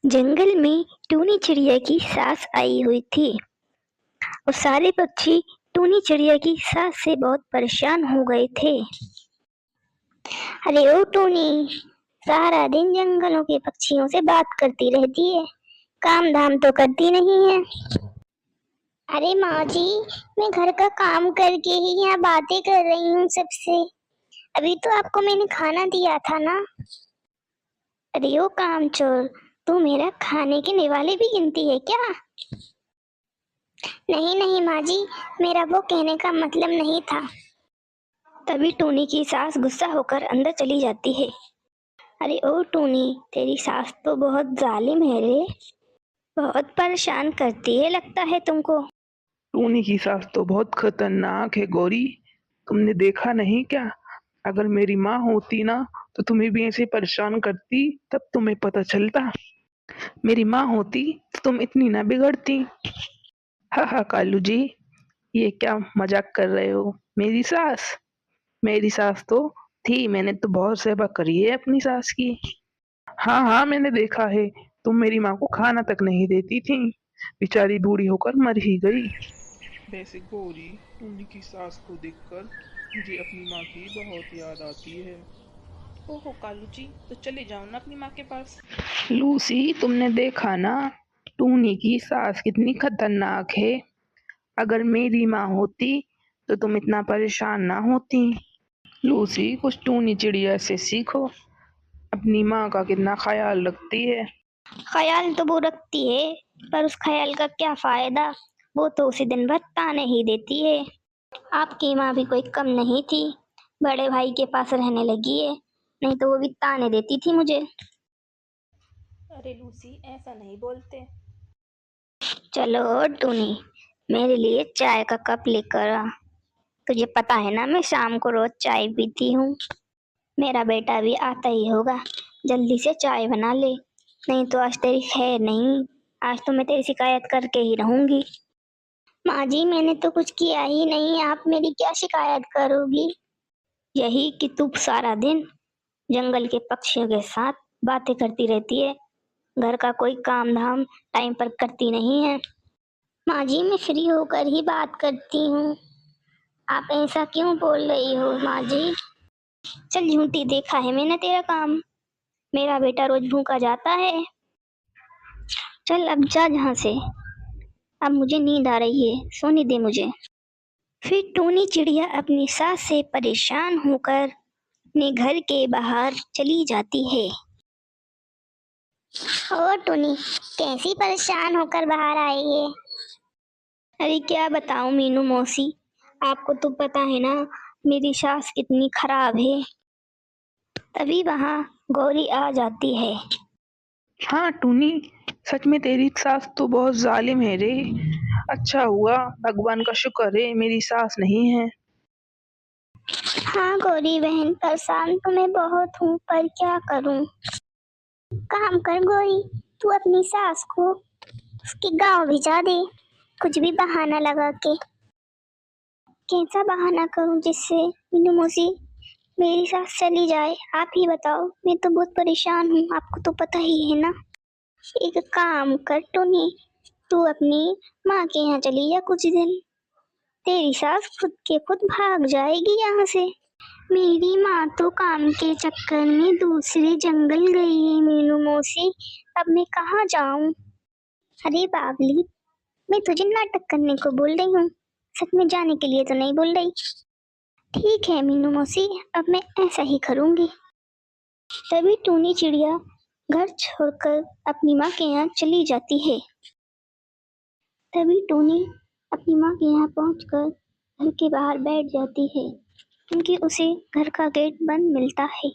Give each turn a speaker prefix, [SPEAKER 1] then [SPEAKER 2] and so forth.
[SPEAKER 1] जंगल में टूनी चिड़िया की सास आई हुई थी और सारे पक्षी टूनी चिड़िया की सास से बहुत परेशान हो गए थे। अरे ओ टूनी, सारा दिन जंगलों के पक्षियों से बात करती रहती है, काम धाम तो करती नहीं है। अरे माँ जी, मैं घर का काम करके ही यहाँ बातें कर रही हूँ सबसे। अभी तो आपको मैंने खाना दिया था ना। अरे ओ कामचोर, तू मेरा खाने के निवाले भी गिनती है क्या? नहीं नहीं माँ जी, मेरा वो कहने का मतलब नहीं था। तभी टूनी की सास गुस्सा होकर अंदर चली जाती है। अरे ओ टूनी, तेरी सास तो बहुत जालिम है रे, बहुत परेशान करती है लगता है तुमको।
[SPEAKER 2] टूनी की सास तो बहुत खतरनाक है गौरी। तुमने देखा नहीं क्या? अगर मेरी माँ होती ना तो तुम्हें भी ऐसे परेशान करती, तब तुम्हें पता चलता। मेरी माँ होती तो तुम इतनी ना बिगड़ती। हा हा कालू जी, ये क्या मजाक कर रहे हो? मेरी सास तो थी, मैंने तो बहुत सेवा करी है अपनी सास की। हाँ हाँ, मैंने देखा है। तुम मेरी माँ को खाना तक नहीं देती थी, बेचारी बूढ़ी होकर मर ही गई। वैसे गौरी, टूनी की सास को देखकर मुझे अपनी माँ की बहुत याद आती है।
[SPEAKER 3] ओहो कालू जी, तो चले जाओ ना अपनी माँ के पास।
[SPEAKER 2] लूसी, तुमने देखा ना टूनी की सास कितनी खतरनाक है। अगर मेरी माँ होती तो तुम इतना परेशान ना होती। लूसी, कुछ टूनी चिड़िया से सीखो, अपनी माँ का कितना ख्याल रखती है।
[SPEAKER 1] ख्याल तो वो रखती है, पर उस ख्याल का क्या फायदा, वो तो उसे दिन भर ताने ही देती है। आपकी माँ भी कोई कम नहीं थी, बड़े भाई के पास रहने लगी है, नहीं तो वो भी ताने देती थी मुझे।
[SPEAKER 3] अरे लूसी, ऐसा नहीं बोलते।
[SPEAKER 1] चलो टूनी, मेरे लिए चाय का कप लेकर आ। तुझे पता है ना, मैं शाम को रोज चाय पीती हूँ। मेरा बेटा भी आता ही होगा, जल्दी से चाय बना ले, नहीं तो आज तेरी खैर नहीं। आज तो मैं तेरी शिकायत करके ही रहूंगी। माँ जी, मैंने तो कुछ किया ही नहीं, आप मेरी क्या शिकायत करोगी? यही कि तू सारा दिन जंगल के पक्षियों के साथ बातें करती रहती है, घर का कोई काम धाम टाइम पर करती नहीं है। माँ जी, मैं फ्री होकर ही बात करती हूँ, आप ऐसा क्यों बोल रही हो माँ जी? चल झूठी, देखा है मैंने तेरा काम, मेरा बेटा रोज भूखा जाता है। चल अब जा यहाँ से, अब मुझे नींद आ रही है, सोने दे मुझे। फिर टूनी चिड़िया अपनी सास से परेशान होकर अपने घर के बाहर चली जाती है। ओ टूनी, कैसी परेशान होकर बाहर आई है? अरे क्या बताऊं मीनू मौसी, आपको तो पता है ना मेरी सास कितनी खराब है। तभी वहां गौरी आ जाती है।
[SPEAKER 2] हाँ टूनी, सच में तेरी सास तो बहुत जालिम है रे। अच्छा हुआ, भगवान का शुक्र है मेरी सास नहीं है।
[SPEAKER 1] हाँ गौरी बहन, परेशान तो मैं बहुत हूँ, पर क्या करूँ। काम कर गौरी, तू अपनी सास को उसके गांव भिजा दे, कुछ भी बहाना लगा के। कैसा बहाना करूँ जिससे मीनू मौसी मेरी सास चली जाए? आप ही बताओ, मैं तो बहुत परेशान हूँ, आपको तो पता ही है ना। एक काम कर टोनी, तू अपनी माँ के यहाँ चली जा कुछ दिन, तेरी सास खुद के खुद भाग जाएगी यहाँ से। मेरी माँ तो काम के चक्कर में दूसरे जंगल गई है मीनू मौसी, अब मैं कहाँ जाऊँ? अरे बाबली, मैं तुझे नाटक करने को बोल रही हूँ, सच में जाने के लिए तो नहीं बोल रही। ठीक है मीनू मौसी, अब मैं ऐसा ही करूँगी। तभी टूनी चिड़िया घर छोड़कर अपनी माँ के यहाँ चली जाती है। तभी टूनी अपनी माँ के यहाँ पहुंचकर घर के बाहर बैठ जाती है, क्योंकि उसे घर का गेट बंद मिलता है।